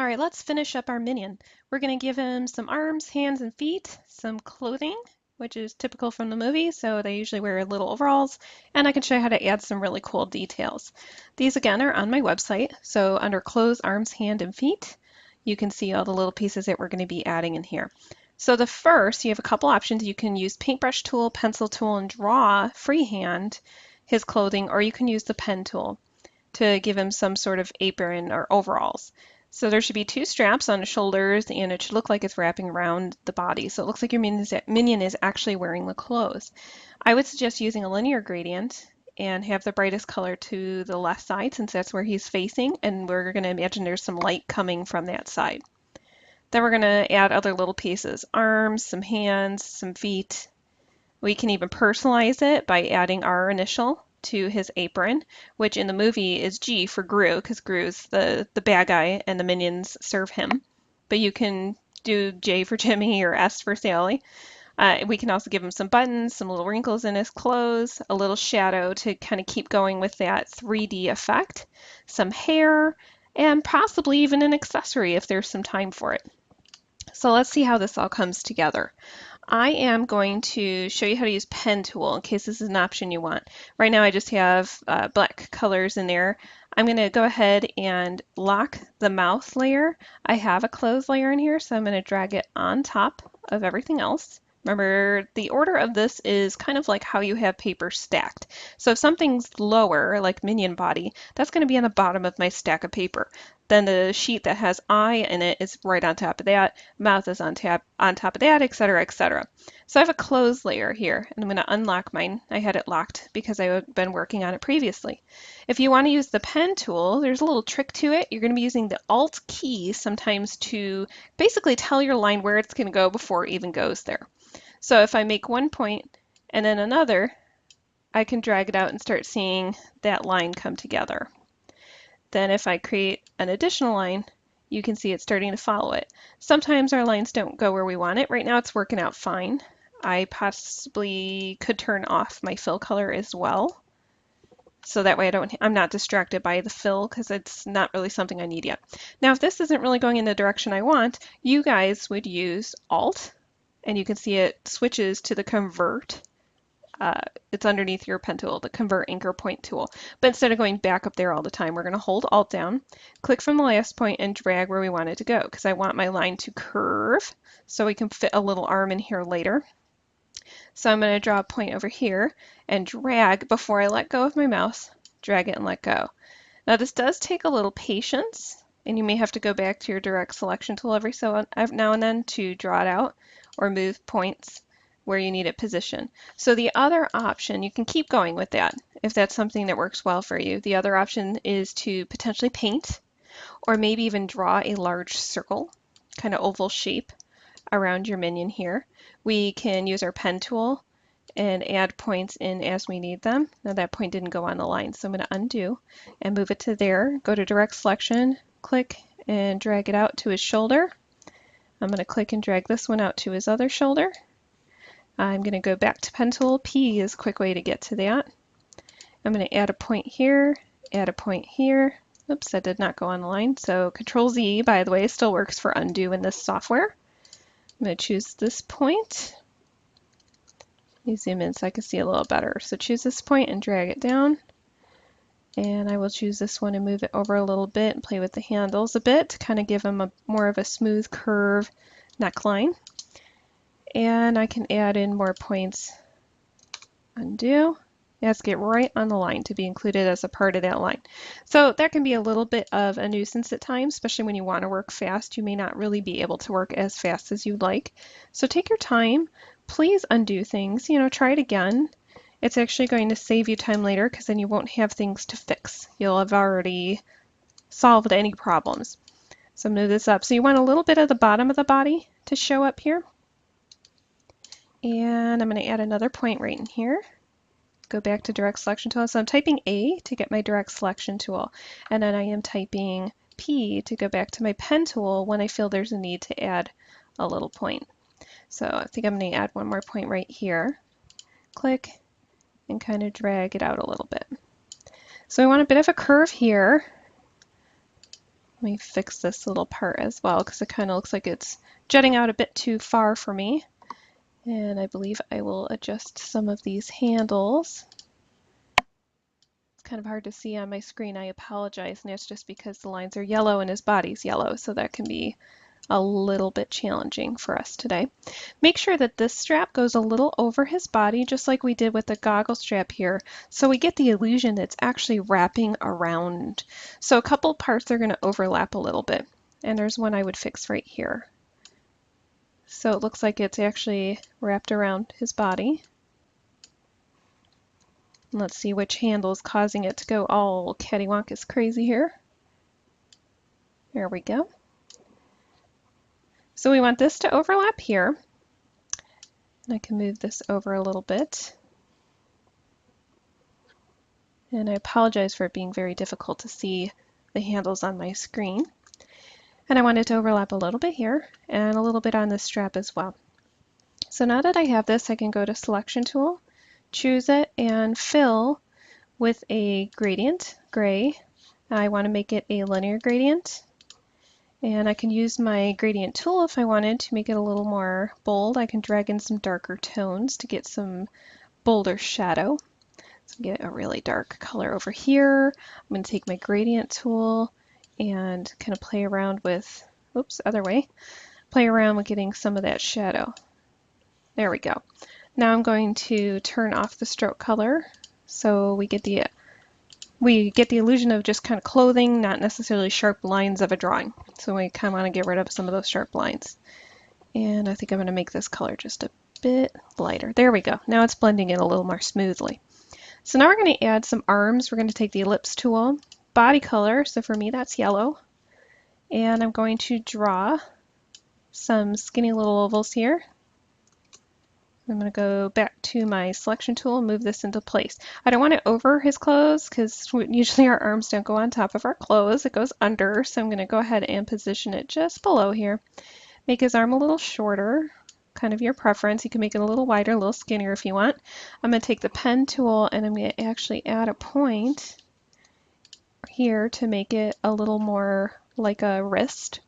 All right, let's finish up our minion. We're going to give him some arms, hands, and feet, some clothing, which is typical from the movie, so they usually wear little overalls, and I can show you how to add some really cool details. These again are on my website, so under clothes, arms, hand, and feet, you can see all the little pieces that we're going to be adding in here. So the first, you have a couple options. You can use paintbrush tool, pencil tool, and draw freehand his clothing, or you can use the pen tool to give him some sort of apron or overalls. So there should be two straps on the shoulders, and it should look like it's wrapping around the body. So it looks like your minion is actually wearing the clothes. I would suggest using a linear gradient and have the brightest color to the left side since that's where he's facing, and we're going to imagine there's some light coming from that side. Then we're going to add other little pieces, arms, some hands, some feet. We can even personalize it by adding our initial to his apron, which in the movie is G for Gru, because Gru's the bad guy and the minions serve him. But you can do J for Jimmy or S for Sally. We can also give him some buttons, some little wrinkles in his clothes, a little shadow to kind of keep going with that 3D effect, some hair, and possibly even an accessory if there's some time for it. So let's see how this all comes together. I am going to show you how to use pen tool in case this is an option you want. Right now I just have black colors in there. I'm going to go ahead and lock the mouth layer. I have a closed layer in here, so I'm going to drag it on top of everything else. Remember, the order of this is kind of like how you have paper stacked. So if something's lower, like Minion body, that's going to be on the bottom of my stack of paper. Then the sheet that has eye in it is right on top of that, mouth is on top of that, etc., etc. So I have a closed layer here, and I'm going to unlock mine. I had it locked because I've been working on it previously. If you want to use the pen tool, there's a little trick to it. You're going to be using the Alt key sometimes to basically tell your line where it's going to go before it even goes there. So if I make one point and then another, I can drag it out and start seeing that line come together. Then if I create an additional line, you can see it's starting to follow it. Sometimes our lines don't go where we want it. Right now it's working out fine. I possibly could turn off my fill color as well. So that way I'm not distracted by the fill because it's not really something I need yet. Now, if this isn't really going in the direction I want, you guys would use Alt, and you can see it switches to the convert. It's underneath your pen tool, the convert anchor point tool. But instead of going back up there all the time, we're going to hold Alt down, click from the last point and drag where we want it to go because I want my line to curve so we can fit a little arm in here later. So I'm going to draw a point over here and drag before I let go of my mouse, drag it and let go. Now this does take a little patience, and you may have to go back to your direct selection tool every so now and then to draw it out or move points where you need it positioned. So the other option, you can keep going with that if that's something that works well for you. The other option is to potentially paint or maybe even draw a large circle, kind of oval shape around your minion here. We can use our pen tool and add points in as we need them. Now that point didn't go on the line, so I'm going to undo and move it to there. Go to direct selection, click and drag it out to his shoulder. I'm going to click and drag this one out to his other shoulder. I'm going to go back to pen tool. P is a quick way to get to that. I'm going to add a point here, add a point here. Oops, that did not go on the line. So Control Z, by the way, still works for undo in this software. I'm going to choose this point. Let me zoom in so I can see a little better. So choose this point and drag it down. And I will choose this one and move it over a little bit and play with the handles a bit to kind of give them more of a smooth curve neckline. And I can add in more points. Undo. It has to get right on the line to be included as a part of that line. So that can be a little bit of a nuisance at times, especially when you want to work fast. You may not really be able to work as fast as you'd like. So take your time. Please undo things. Try it again. It's actually going to save you time later because then you won't have things to fix. You'll have already solved any problems. So move this up. So you want a little bit of the bottom of the body to show up here. And I'm going to add another point right in here. Go back to direct selection tool. So I'm typing A to get my direct selection tool. And then I am typing P to go back to my pen tool when I feel there's a need to add a little point. So I think I'm going to add one more point right here. Click and kind of drag it out a little bit. So I want a bit of a curve here. Let me fix this little part as well because it kind of looks like it's jutting out a bit too far for me. And I believe I will adjust some of these handles. It's kind of hard to see on my screen. I apologize, and that's just because the lines are yellow and his body's yellow, so that can be a little bit challenging for us today. Make sure that this strap goes a little over his body, just like we did with the goggle strap here, so we get the illusion that it's actually wrapping around. So a couple parts are going to overlap a little bit, and there's one I would fix right here. So it looks like it's actually wrapped around his body. Let's see which handle is causing it to go all cattywampus crazy here. There we go. So we want this to overlap here. And I can move this over a little bit. And I apologize for it being very difficult to see the handles on my screen. And I want it to overlap a little bit here and a little bit on this strap as well. So now that I have this, I can go to Selection Tool, choose it, and fill with a gradient, gray. I want to make it a linear gradient. And I can use my gradient tool if I wanted to make it a little more bold. I can drag in some darker tones to get some bolder shadow. So get a really dark color over here. I'm going to take my gradient tool and kind of play around with, oops, other way, play around with getting some of that shadow. There we go. Now I'm going to turn off the stroke color so we get the illusion of just kind of clothing, not necessarily sharp lines of a drawing. So we kind of want to get rid of some of those sharp lines. And I think I'm going to make this color just a bit lighter. There we go. Now it's blending in a little more smoothly. So now we're going to add some arms. We're going to take the ellipse tool, body color, so for me that's yellow. And I'm going to draw some skinny little ovals here. I'm going to go back to my selection tool and move this into place. I don't want it over his clothes because usually our arms don't go on top of our clothes. It goes under, so I'm going to go ahead and position it just below here. Make his arm a little shorter, kind of your preference. You can make it a little wider, a little skinnier if you want. I'm going to take the pen tool and I'm going to actually add a point here to make it a little more like a wrist.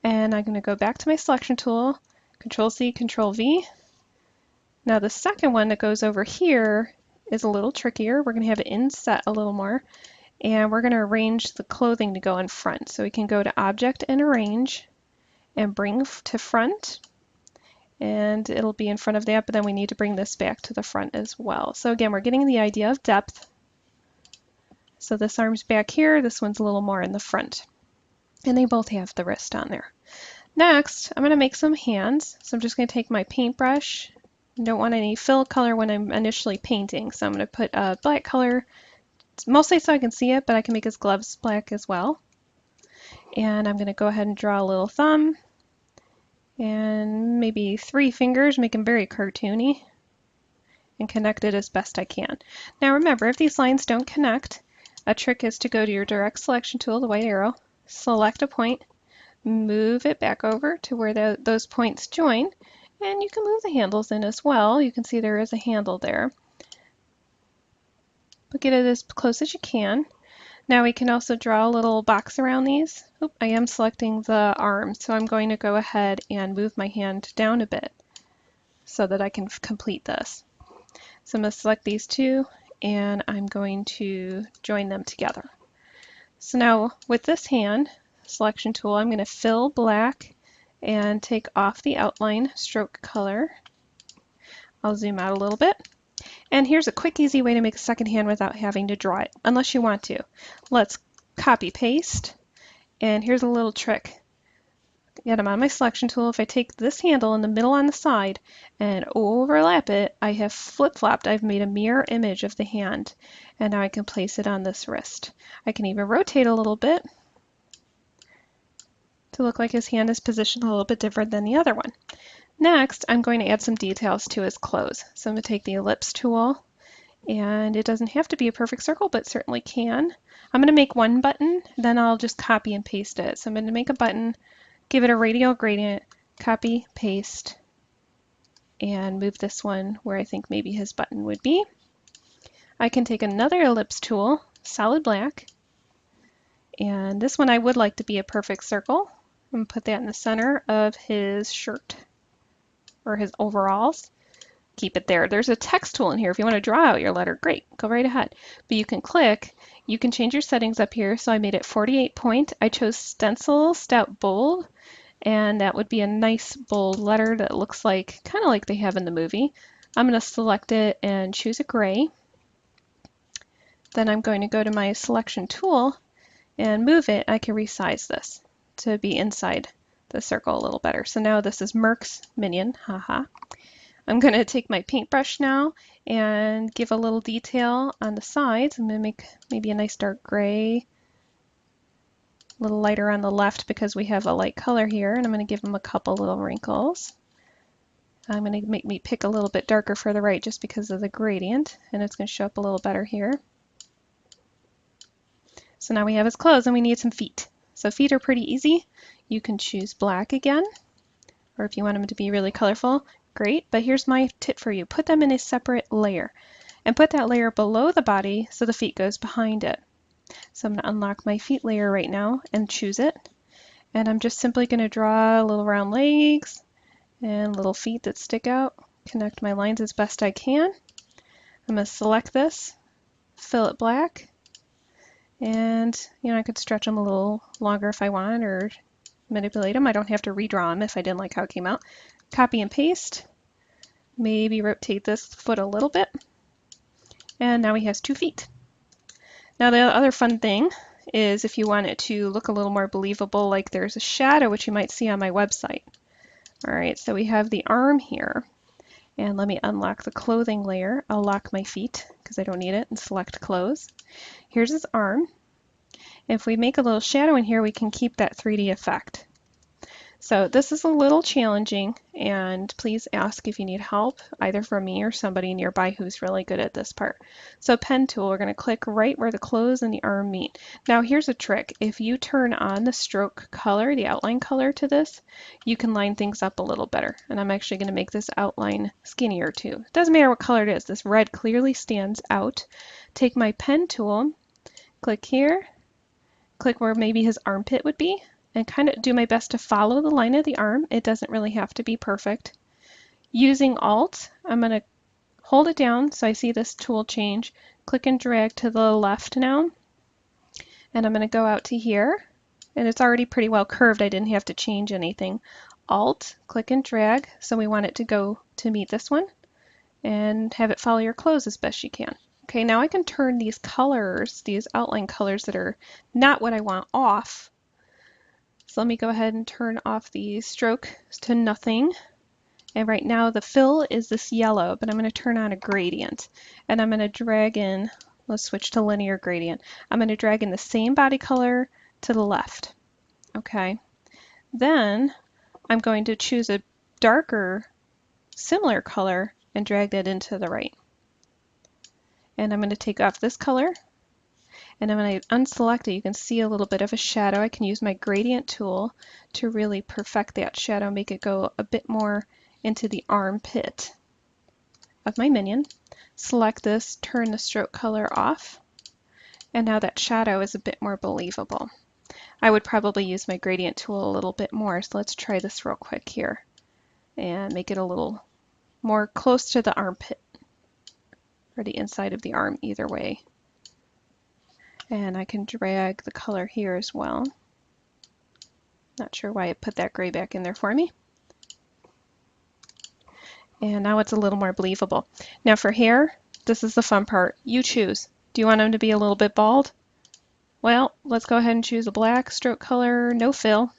And I'm going to go back to my selection tool, Control C, Control V. Now the second one that goes over here is a little trickier. We're going to have it inset a little more, and we're going to arrange the clothing to go in front. So we can go to Object and Arrange and bring to front, and it'll be in front of that, but then we need to bring this back to the front as well. So again, we're getting the idea of depth. So this arm's back here, this one's a little more in the front. And they both have the wrist on there. Next, I'm going to make some hands. So I'm just going to take my paintbrush. I don't want any fill color when I'm initially painting, so I'm going to put a black color, mostly so I can see it, but I can make his gloves black as well. And I'm going to go ahead and draw a little thumb and maybe 3 fingers, make them very cartoony, and connect it as best I can. Now remember, if these lines don't connect, a trick is to go to your direct selection tool, the white arrow, select a point, move it back over to where those points join, and you can move the handles in as well. You can see there is a handle there. But get it as close as you can. Now we can also draw a little box around these. Oop, I am selecting the arms, so I'm going to go ahead and move my hand down a bit so that I can complete this. So I'm going to select these two, and I'm going to join them together. So now with this hand, selection tool, I'm going to fill black and take off the outline stroke color. I'll zoom out a little bit. And here's a quick, easy way to make a second hand without having to draw it, unless you want to. Let's copy paste. And here's a little trick. Yet I'm on my selection tool. If I take this handle in the middle on the side and overlap it, I have flip-flopped. I've made a mirror image of the hand. And now I can place it on this wrist. I can even rotate a little bit to look like his hand is positioned a little bit different than the other one. Next, I'm going to add some details to his clothes. So I'm going to take the ellipse tool, and it doesn't have to be a perfect circle, but certainly can. I'm going to make one button, then I'll just copy and paste it. So I'm going to make a button, give it a radial gradient, copy, paste, and move this one where I think maybe his button would be. I can take another ellipse tool, solid black, And this one I would like to be a perfect circle. I'm going to put that in the center of his shirt or his overalls. Keep it there. There's a text tool in here. If you want to draw out your letter, great, go right ahead. But you can click, you can change your settings up here. So I made it 48 point. I chose stencil stout bold, and that would be a nice bold letter that looks like, kind of like they have in the movie. I'm going to select it and choose a gray. Then I'm going to go to my selection tool and move it. I can resize this to be inside the circle a little better. So now this is Merc's Minion, haha. I'm going to take my paintbrush now and give a little detail on the sides. I'm going to make maybe a nice dark gray, a little lighter on the left because we have a light color here, and I'm going to give them a couple little wrinkles. I'm going to make me pick a little bit darker for the right just because of the gradient, and it's going to show up a little better here. So now we have his clothes and we need some feet. So feet are pretty easy. You can choose black again, or if you want them to be really colorful, great. But here's my tip for you. Put them in a separate layer and put that layer below the body so the feet goes behind it. So I'm going to unlock my feet layer right now and choose it. And I'm just simply going to draw little round legs and little feet that stick out. Connect my lines as best I can. I'm going to select this, fill it black, and I could stretch them a little longer if I want, or manipulate them. I don't have to redraw them if I didn't like how it came out. Copy and paste. Maybe rotate this foot a little bit. And now he has 2 feet. Now the other fun thing is if you want it to look a little more believable, like there's a shadow, which you might see on my website. All right, so we have the arm here. And let me unlock the clothing layer. I'll lock my feet because I don't need it and select clothes. Here's his arm. If we make a little shadow in here, we can keep that 3D effect. So this is a little challenging, and please ask if you need help, either from me or somebody nearby who's really good at this part. So pen tool, we're going to click right where the clothes and the arm meet. Now here's a trick. If you turn on the stroke color, the outline color to this, you can line things up a little better. And I'm actually going to make this outline skinnier too. It doesn't matter what color it is. This red clearly stands out. Take my pen tool, click here, click where maybe his armpit would be, and kind of do my best to follow the line of the arm. It doesn't really have to be perfect. Using Alt, I'm going to hold it down so I see this tool change. Click and drag to the left now. And I'm going to go out to here. And it's already pretty well curved. I didn't have to change anything. Alt, click and drag. So we want it to go to meet this one. And have it follow your clothes as best you can. Okay, now I can turn these colors, these outline colors that are not what I want, off. So let me go ahead and turn off the stroke to nothing. And right now the fill is this yellow, but I'm going to turn on a gradient. And I'm going to drag in, let's switch to linear gradient. I'm going to drag in the same body color to the left. Okay. Then I'm going to choose a darker, similar color and drag that into the right. And I'm going to take off this color. And then when I unselect it, you can see a little bit of a shadow. I can use my gradient tool to really perfect that shadow, make it go a bit more into the armpit of my minion. Select this, turn the stroke color off, and now that shadow is a bit more believable. I would probably use my gradient tool a little bit more, so let's try this real quick here and make it a little more close to the armpit or the inside of the arm, either way. And I can drag the color here as well. Not sure why it put that gray back in there for me. And now it's a little more believable. Now for hair, this is the fun part. You choose. Do you want them to be a little bit bald? Well, let's go ahead and choose a black stroke color, no fill.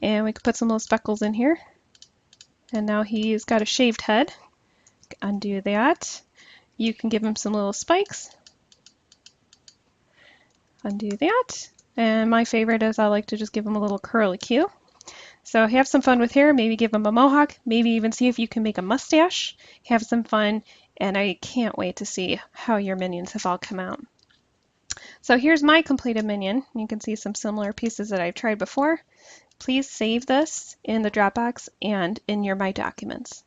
And we can put some little speckles in here. And now he's got a shaved head. Undo that. You can give him some little spikes. Undo that. And my favorite is I like to just give him a little curlicue. So have some fun with hair, maybe give him a mohawk, maybe even see if you can make a mustache. Have some fun, and I can't wait to see how your minions have all come out. So here's my completed minion. You can see some similar pieces that I've tried before. Please save this in the Dropbox and in your My Documents.